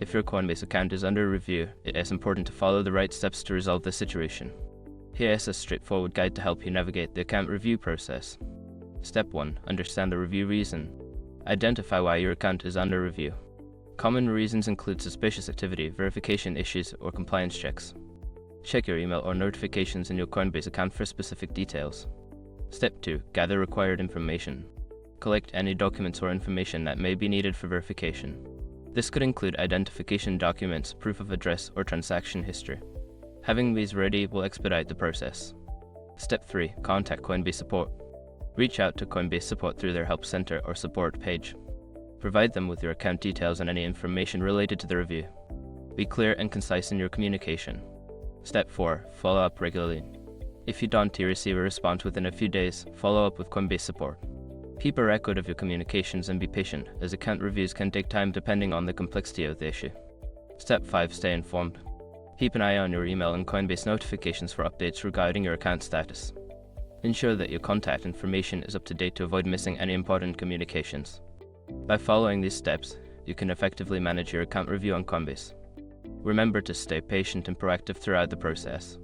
If your Coinbase account is under review, it is important to follow the right steps to resolve the situation. Here is a straightforward guide to help you navigate the account review process. Step 1. Understand the review reason. Identify why your account is under review. Common reasons include suspicious activity, verification issues, or compliance checks. Check your email or notifications in your Coinbase account for specific details. Step 2. Gather required information. Collect any documents or information that may be needed for verification. This could include identification documents, proof of address, or transaction history. Having these ready will expedite the process. Step 3. Contact Coinbase support. Reach out to Coinbase support through their help center or support page. Provide them with your account details and any information related to the review. Be clear and concise in your communication. Step 4. Follow up regularly. If you don't receive a response within a few days, follow up with Coinbase support. Keep a record of your communications and be patient, as account reviews can take time depending on the complexity of the issue. Step 5. Stay informed. Keep an eye on your email and Coinbase notifications for updates regarding your account status. Ensure that your contact information is up to date to avoid missing any important communications. By following these steps, you can effectively manage your account review on Coinbase. Remember to stay patient and proactive throughout the process.